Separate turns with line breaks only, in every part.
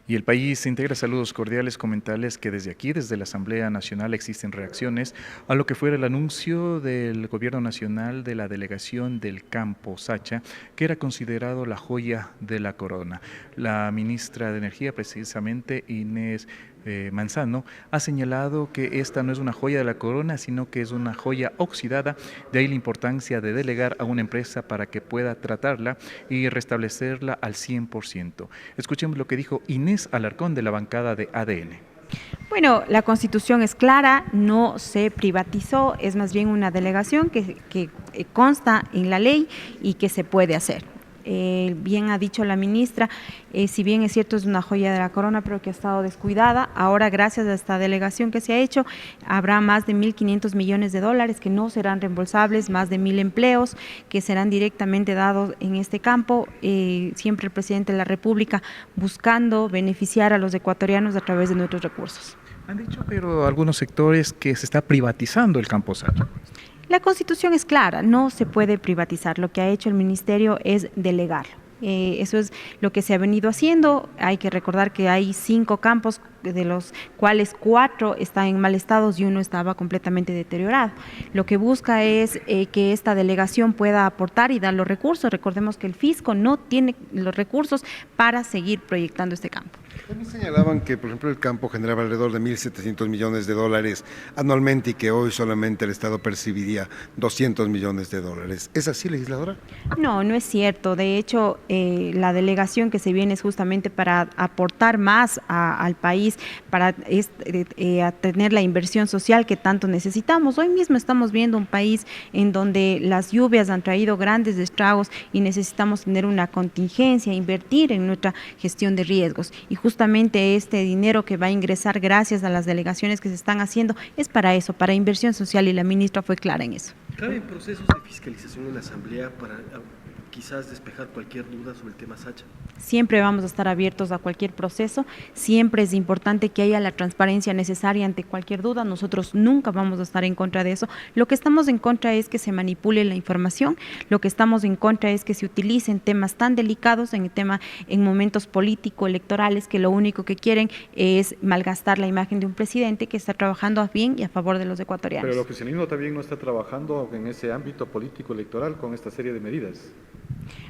Y el país integra saludos cordiales, comentarles que desde aquí, desde la Asamblea Nacional, existen reacciones a lo que fuera el anuncio del Gobierno Nacional de la delegación del Campo Sacha, que era considerado la joya de la corona. La ministra de Energía, precisamente Inés Manzano, ha señalado que esta no es una joya de la corona, sino que es una joya oxidada, de ahí la importancia de delegar a una empresa para que pueda tratarla y restablecerla al 100%. Escuchemos lo que dijo Inés Alarcón de la bancada de ADN.
Bueno, la Constitución es clara, no se privatizó, es más bien una delegación que consta en la ley y que se puede hacer. Bien ha dicho la ministra, si bien es cierto es una joya de la corona, pero que ha estado descuidada, ahora gracias a esta delegación que se ha hecho, habrá más de 1.500 millones de dólares que no serán reembolsables, más de 1.000 empleos que serán directamente dados en este campo, siempre el presidente de la República buscando beneficiar a los ecuatorianos a través de nuestros recursos.
Han dicho, pero algunos sectores, que se está privatizando el Campo Sacha.
La Constitución es clara, no se puede privatizar. Lo que ha hecho el Ministerio es delegarlo. Eso es lo que se ha venido haciendo. Hay que recordar que hay 5 campos, de los cuales 4 están en mal estado y 1 estaba completamente deteriorado. Lo que busca es que esta delegación pueda aportar y dar los recursos. Recordemos que el fisco no tiene los recursos para seguir proyectando este campo.
También señalaban que, por ejemplo, el campo generaba alrededor de 1.700 millones de dólares anualmente y que hoy solamente el Estado percibiría 200 millones de dólares. ¿Es así, legisladora?
No, no es cierto. De hecho, la delegación que se viene es justamente para aportar más al país, para tener la inversión social que tanto necesitamos. Hoy mismo estamos viendo un país en donde las lluvias han traído grandes estragos y necesitamos tener una contingencia, invertir en nuestra gestión de riesgos. Y justamente este dinero que va a ingresar gracias a las delegaciones que se están haciendo es para eso, para inversión social, y la ministra fue clara en eso.
¿Caben procesos de fiscalización en la Asamblea para quizás despejar cualquier duda sobre el tema Sacha?
Siempre vamos a estar abiertos a cualquier proceso, siempre es importante que haya la transparencia necesaria ante cualquier duda. Nosotros nunca vamos a estar en contra de eso. Lo que estamos en contra es que se manipule la información, lo que estamos en contra es que se utilicen temas tan delicados en momentos político-electorales, que lo único que quieren es malgastar la imagen de un presidente que está trabajando a bien y a favor de los ecuatorianos.
Pero el oficialismo también no está trabajando en ese ámbito político-electoral con esta serie de medidas.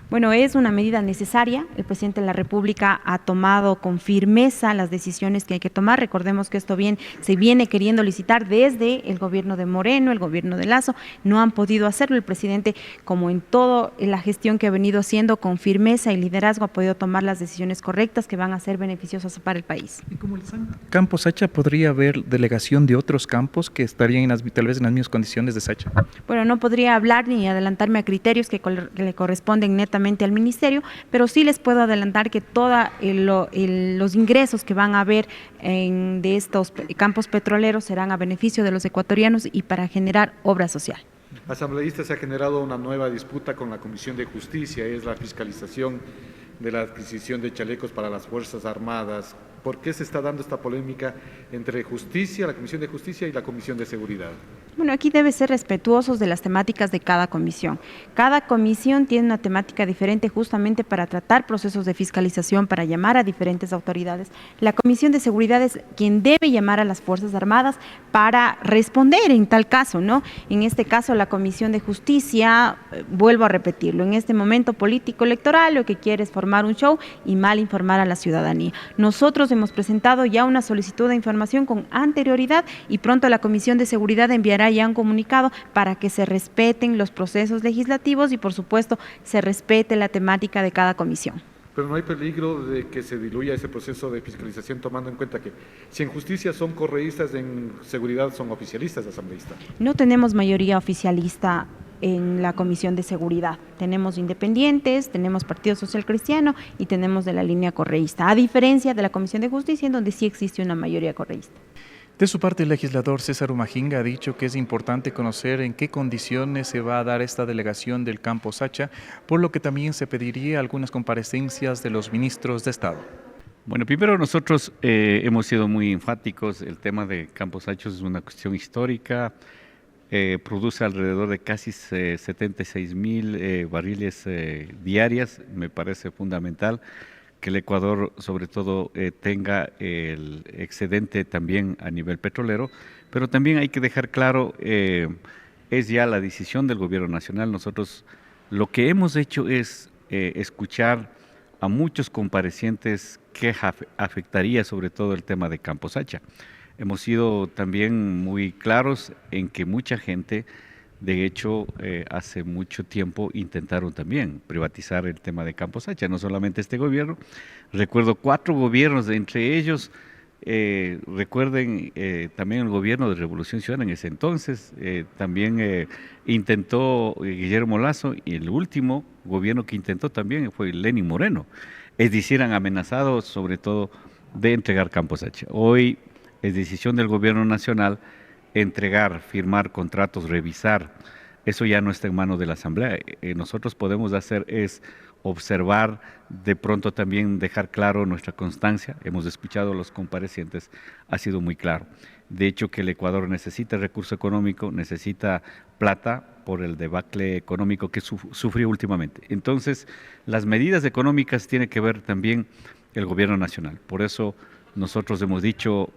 Bueno, es una medida necesaria. El presidente de la República ha tomado con firmeza las decisiones que hay que tomar. Recordemos que esto se viene queriendo licitar desde el gobierno de Moreno, el gobierno de Lasso, no han podido hacerlo. El presidente, como en toda la gestión que ha venido haciendo con firmeza y liderazgo, ha podido tomar las decisiones correctas que van a ser beneficiosas para el país.
¿Y como el Campo Sacha, podría haber delegación de otros campos que estarían tal vez en las mismas condiciones de Sacha?
Bueno, no podría hablar ni adelantarme a criterios que le corresponden netamente al ministerio, pero sí les puedo adelantar que todos los ingresos que van a haber de estos campos petroleros serán a beneficio de los ecuatorianos y para generar obra social.
Asambleísta, se ha generado una nueva disputa con la Comisión de Justicia, es la fiscalización de la adquisición de chalecos para las Fuerzas Armadas. ¿Por qué se está dando esta polémica entre Justicia, la Comisión de Justicia y la Comisión de Seguridad?
Bueno, aquí debe ser respetuosos de las temáticas de cada comisión. Cada comisión tiene una temática diferente justamente para tratar procesos de fiscalización, para llamar a diferentes autoridades. La Comisión de Seguridad es quien debe llamar a las Fuerzas Armadas para responder en tal caso, ¿no? En este caso, la Comisión de Justicia, vuelvo a repetirlo, en este momento político electoral lo que quiere es formar un show y mal informar a la ciudadanía. Nosotros hemos presentado ya una solicitud de información con anterioridad y pronto la Comisión de Seguridad enviará ya un comunicado para que se respeten los procesos legislativos y por supuesto se respete la temática de cada comisión.
Pero no hay peligro de que se diluya ese proceso de fiscalización, tomando en cuenta que si en Justicia son correístas, en Seguridad son oficialistas, asambleístas.
No tenemos mayoría oficialista en la Comisión de Seguridad. Tenemos independientes, tenemos Partido Social Cristiano y tenemos de la línea correísta, a diferencia de la Comisión de Justicia, en donde sí existe una mayoría correísta.
De su parte, el legislador César Humajinga ha dicho que es importante conocer en qué condiciones se va a dar esta delegación del Campo Sacha, por lo que también se pediría algunas comparecencias de los ministros de Estado.
Bueno, primero nosotros hemos sido muy enfáticos. El tema de Campo Sacha es una cuestión histórica, produce alrededor de casi 76.000 barriles diarias. Me parece fundamental que el Ecuador sobre todo tenga el excedente también a nivel petrolero, pero también hay que dejar claro, es ya la decisión del gobierno nacional. Nosotros lo que hemos hecho es escuchar a muchos comparecientes que afectaría sobre todo el tema de Campo Sacha. Hemos sido también muy claros en que mucha gente, de hecho, hace mucho tiempo intentaron también privatizar el tema de Campo Sacha, no solamente este gobierno. Recuerdo 4 gobiernos, entre ellos, recuerden también el gobierno de Revolución Ciudadana en ese entonces, también intentó Guillermo Lasso, y el último gobierno que intentó también fue Lenín Moreno. Es decir, han amenazado sobre todo de entregar Campo Sacha. Hoy es decisión del gobierno nacional entregar, firmar contratos, revisar. Eso ya no está en manos de la Asamblea. Nosotros podemos hacer es observar, de pronto también dejar claro nuestra constancia. Hemos escuchado a los comparecientes, ha sido muy claro. De hecho, que el Ecuador necesita recurso económico, necesita plata por el debacle económico que sufrió últimamente. Entonces, las medidas económicas tiene que ver también el gobierno nacional. Por eso nosotros hemos dicho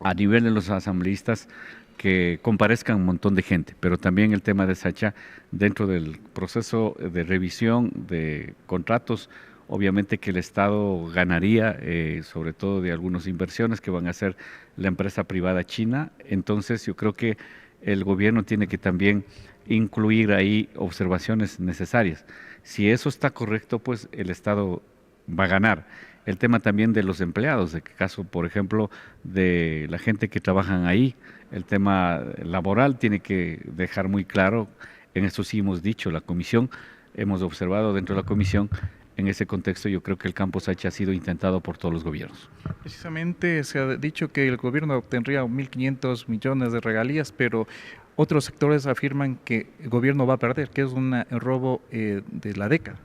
a nivel de los asambleístas que comparezcan un montón de gente, pero también el tema de Sacha, dentro del proceso de revisión de contratos, obviamente que el Estado ganaría, sobre todo de algunas inversiones que van a hacer la empresa privada china. Entonces yo creo que el gobierno tiene que también incluir ahí observaciones necesarias. Si eso está correcto, pues el Estado va a ganar. El tema también de los empleados, de caso, por ejemplo, de la gente que trabajan ahí, el tema laboral tiene que dejar muy claro, en esto sí hemos dicho, la comisión, hemos observado dentro de la comisión, en ese contexto yo creo que el Campo Sacha ha sido intentado por todos los gobiernos.
Precisamente se ha dicho que el gobierno obtendría 1.500 millones de regalías, pero otros sectores afirman que el gobierno va a perder, que es un robo de la década.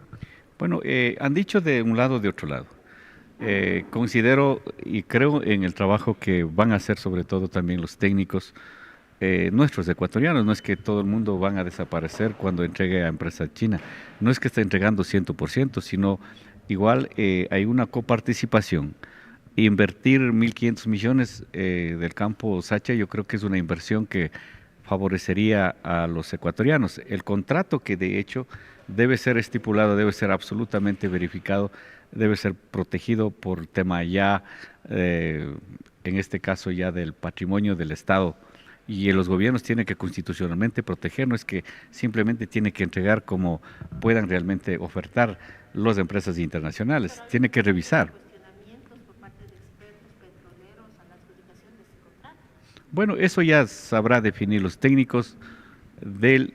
Bueno, han dicho de un lado, de otro lado. Considero y creo en el trabajo que van a hacer sobre todo también los técnicos nuestros ecuatorianos. No es que todo el mundo van a desaparecer cuando entregue a empresa china, no es que esté entregando 100%, sino igual hay una coparticipación. Invertir 1.500 millones del Campo Sacha yo creo que es una inversión que favorecería a los ecuatorianos. El contrato, que de hecho debe ser estipulado, debe ser absolutamente verificado, debe ser protegido por tema ya, en este caso ya del patrimonio del Estado, y los gobiernos tienen que constitucionalmente proteger, no es que simplemente tienen que entregar como puedan realmente ofertar las empresas internacionales, tiene que revisar. Bueno, eso ya sabrá definir los técnicos del,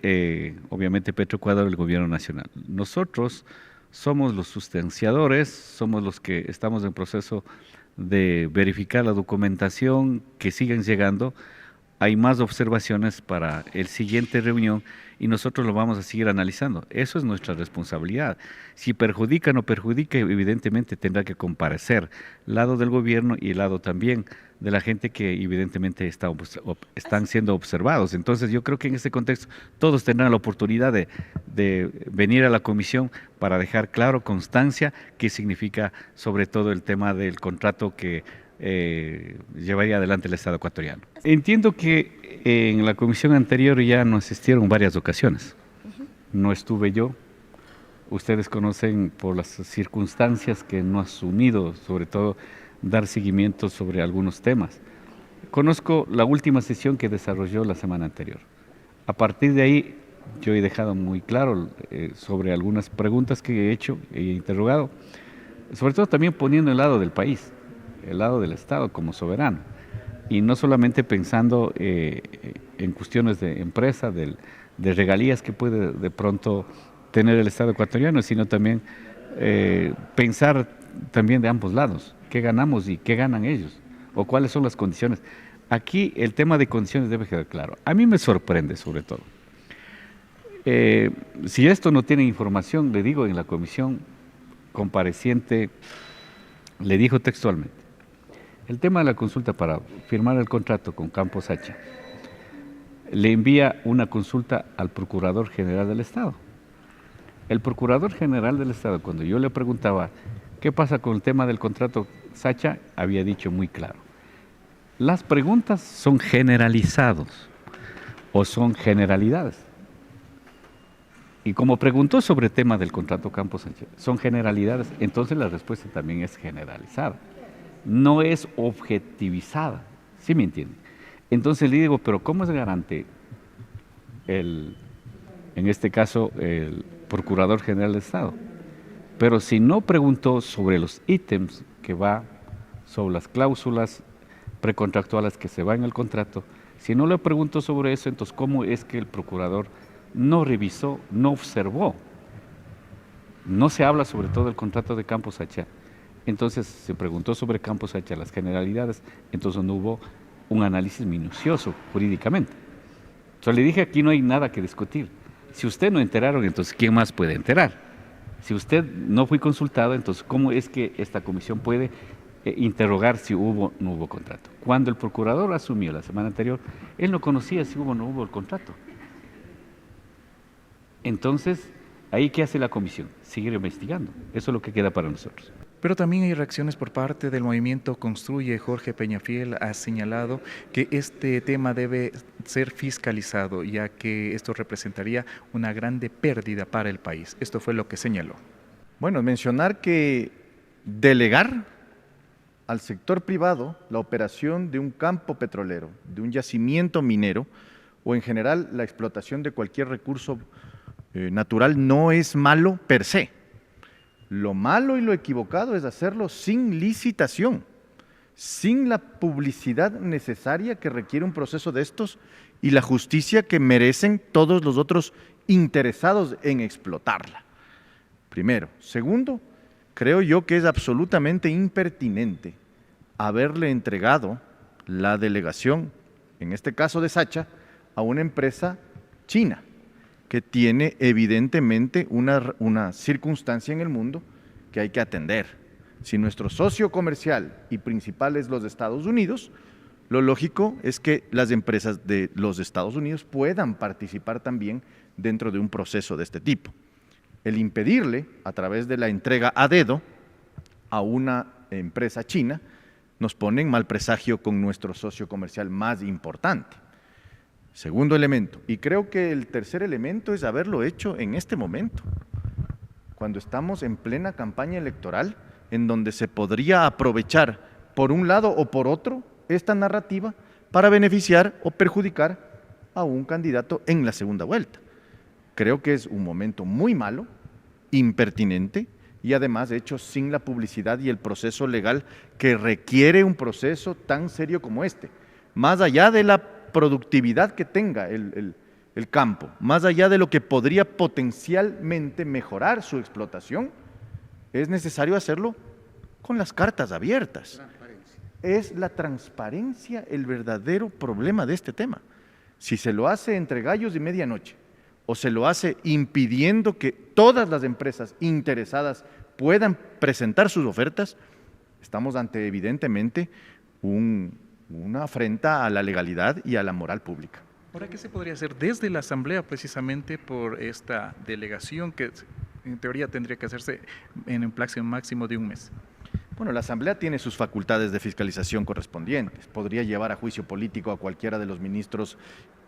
obviamente, Petroecuador, el gobierno nacional. Nosotros somos los sustanciadores, somos los que estamos en proceso de verificar la documentación, que sigan llegando. Hay más observaciones para el siguiente reunión y nosotros lo vamos a seguir analizando. Eso es nuestra responsabilidad. Si perjudica o no perjudica, evidentemente tendrá que comparecer el lado del gobierno y el lado también de la gente que evidentemente están siendo observados. Entonces yo creo que en este contexto todos tendrán la oportunidad de venir a la comisión para dejar claro, constancia, qué significa sobre todo el tema del contrato que llevaría adelante el Estado ecuatoriano. Entiendo que en la comisión anterior ya no asistieron varias ocasiones. No estuve yo. Ustedes conocen por las circunstancias que no ha asumido, sobre todo dar seguimiento sobre algunos temas. Conozco la última sesión que desarrolló la semana anterior. A partir de ahí yo he dejado muy claro sobre algunas preguntas que he hecho, he interrogado, sobre todo también poniendo el lado del país, el lado del Estado como soberano, y no solamente pensando en cuestiones de empresa, de regalías que puede de pronto tener el Estado ecuatoriano, sino también pensar también de ambos lados, qué ganamos y qué ganan ellos, o cuáles son las condiciones. Aquí el tema de condiciones debe quedar claro. A mí me sorprende sobre todo. Si esto no tiene información, le digo, en la comisión compareciente, le dijo textualmente, el tema de la consulta para firmar el contrato con Campo Sacha, le envía una consulta al Procurador General del Estado. El Procurador General del Estado, cuando yo le preguntaba ¿Qué pasa con el tema del contrato Sacha? Había dicho muy claro. Las preguntas son generalizados o son generalidades. Y como preguntó sobre el tema del contrato Campos Sacha, son generalidades, entonces la respuesta también es generalizada. No es objetivizada, ¿sí me entiende? Entonces le digo, pero ¿cómo es garante en este caso, el Procurador General del Estado? Pero si no preguntó sobre los ítems que va, sobre las cláusulas precontractuales que se va en el contrato, si no le preguntó sobre eso, entonces ¿cómo es que el Procurador no revisó, no observó? No se habla sobre todo del contrato de Campos Sacha. Entonces se preguntó sobre Campos Sacha, las generalidades, entonces no hubo un análisis minucioso jurídicamente. Entonces le dije, aquí no hay nada que discutir. Si usted no enteraron, entonces ¿quién más puede enterar? Si usted no fue consultado, entonces ¿cómo es que esta comisión puede interrogar si hubo o no hubo contrato? Cuando el procurador asumió la semana anterior, él no conocía si hubo o no hubo el contrato. Entonces, ¿ahí qué hace la comisión? Seguir investigando. Eso es lo que queda para nosotros.
Pero también hay reacciones por parte del movimiento Construye. Jorge Peñafiel ha señalado que este tema debe ser fiscalizado, ya que esto representaría una grande pérdida para el país. Esto fue lo que señaló.
Bueno, mencionar que delegar al sector privado la operación de un campo petrolero, de un yacimiento minero o en general la explotación de cualquier recurso natural no es malo per se. Lo malo y lo equivocado es hacerlo sin licitación, sin la publicidad necesaria que requiere un proceso de estos y la justicia que merecen todos los otros interesados en explotarla. Primero. Segundo, creo yo que es absolutamente impertinente haberle entregado la delegación, en este caso de Sacha, a una empresa china, que tiene evidentemente una circunstancia en el mundo que hay que atender. Si nuestro socio comercial y principal es los Estados Unidos, lo lógico es que las empresas de los Estados Unidos puedan participar también dentro de un proceso de este tipo. El impedirle, a través de la entrega a dedo, a una empresa china, nos pone en mal presagio con nuestro socio comercial más importante. Segundo elemento, y creo que el tercer elemento es haberlo hecho en este momento, cuando estamos en plena campaña electoral, en donde se podría aprovechar por un lado o por otro esta narrativa para beneficiar o perjudicar a un candidato en la segunda vuelta. Creo que es un momento muy malo, impertinente y además hecho sin la publicidad y el proceso legal que requiere un proceso tan serio como este, más allá de la productividad que tenga el campo, más allá de lo que podría potencialmente mejorar su explotación, es necesario hacerlo con las cartas abiertas. Es la transparencia el verdadero problema de este tema. Si se lo hace entre gallos y medianoche, o se lo hace impidiendo que todas las empresas interesadas puedan presentar sus ofertas, estamos ante evidentemente una afrenta a la legalidad y a la moral pública.
Ahora, ¿qué se podría hacer desde la Asamblea precisamente por esta delegación que en teoría tendría que hacerse en un plazo máximo de un mes?
Bueno, la Asamblea tiene sus facultades de fiscalización correspondientes. Podría llevar a juicio político a cualquiera de los ministros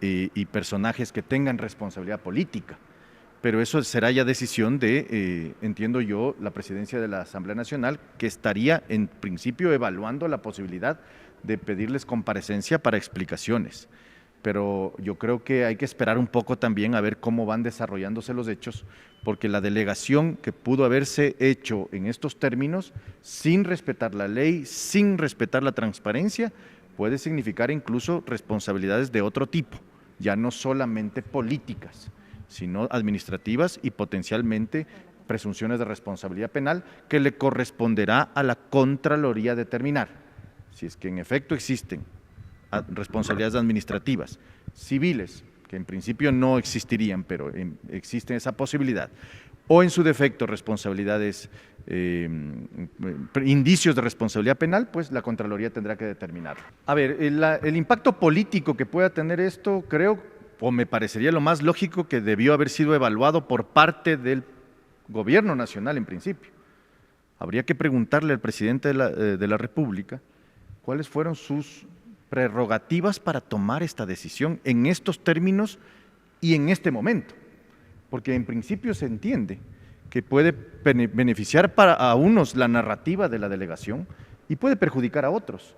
y personajes que tengan responsabilidad política. Pero eso será ya decisión de, entiendo yo, la presidencia de la Asamblea Nacional, que estaría en principio evaluando la posibilidad de pedirles comparecencia para explicaciones. Pero yo creo que hay que esperar un poco también a ver cómo van desarrollándose los hechos, porque la delegación que pudo haberse hecho en estos términos, sin respetar la ley, sin respetar la transparencia, puede significar incluso responsabilidades de otro tipo, ya no solamente políticas, sino administrativas y potencialmente presunciones de responsabilidad penal que le corresponderá a la Contraloría determinar. Si es que en efecto existen responsabilidades administrativas, civiles, que en principio no existirían, pero existe esa posibilidad, o en su defecto responsabilidades, indicios de responsabilidad penal, pues la Contraloría tendrá que determinarlo. A ver, el impacto político que pueda tener esto, creo, o me parecería lo más lógico que debió haber sido evaluado por parte del Gobierno Nacional en principio. Habría que preguntarle al presidente de la República cuáles fueron sus prerrogativas para tomar esta decisión en estos términos y en este momento, porque en principio se entiende que puede beneficiar a unos la narrativa de la delegación y puede perjudicar a otros.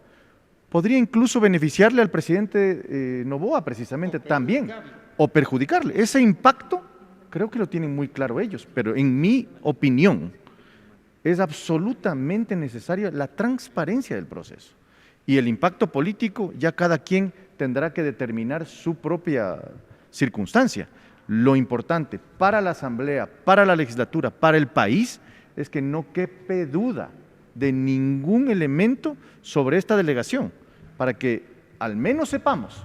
Podría incluso beneficiarle al presidente Noboa precisamente también, o perjudicarle. Ese impacto creo que lo tienen muy claro ellos, pero en mi opinión es absolutamente necesaria la transparencia del proceso. Y el impacto político ya cada quien tendrá que determinar su propia circunstancia. Lo importante para la Asamblea, para la legislatura, para el país, es que no quepe duda de ningún elemento sobre esta delegación, para que al menos sepamos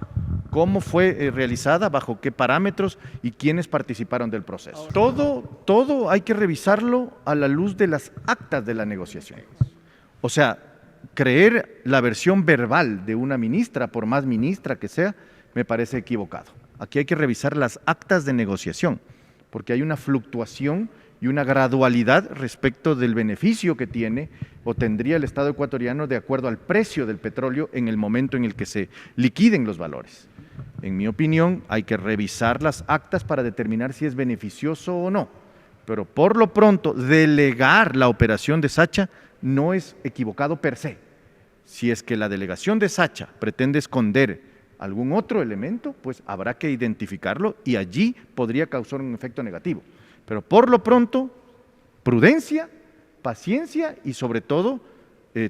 cómo fue realizada, bajo qué parámetros y quiénes participaron del proceso. Todo hay que revisarlo a la luz de las actas de la negociación. O sea, creer la versión verbal de una ministra, por más ministra que sea, me parece equivocado. Aquí hay que revisar las actas de negociación, porque hay una fluctuación y una gradualidad respecto del beneficio que tiene o tendría el Estado ecuatoriano de acuerdo al precio del petróleo en el momento en el que se liquiden los valores. En mi opinión, hay que revisar las actas para determinar si es beneficioso o no, pero por lo pronto, delegar la operación de Sacha no es equivocado per se. Si es que la delegación de Sacha pretende esconder algún otro elemento, pues habrá que identificarlo y allí podría causar un efecto negativo. Pero por lo pronto, prudencia, paciencia y sobre todo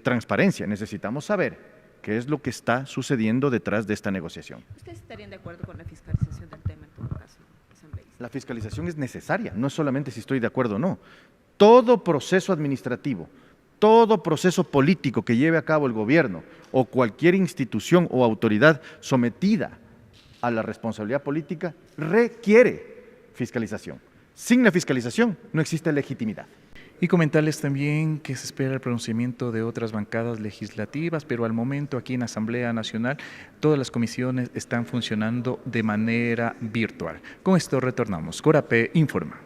transparencia. Necesitamos saber qué es lo que está sucediendo detrás de esta negociación.
¿Ustedes estarían de acuerdo con la fiscalización del tema en todo caso, asambleísta?
La fiscalización es necesaria, no es solamente si estoy de acuerdo o no. Todo proceso administrativo, todo proceso político que lleve a cabo el gobierno o cualquier institución o autoridad sometida a la responsabilidad política requiere fiscalización. Sin la fiscalización no existe legitimidad.
Y comentarles también que se espera el pronunciamiento de otras bancadas legislativas, pero al momento aquí en Asamblea Nacional todas las comisiones están funcionando de manera virtual. Con esto retornamos. Corapé informa.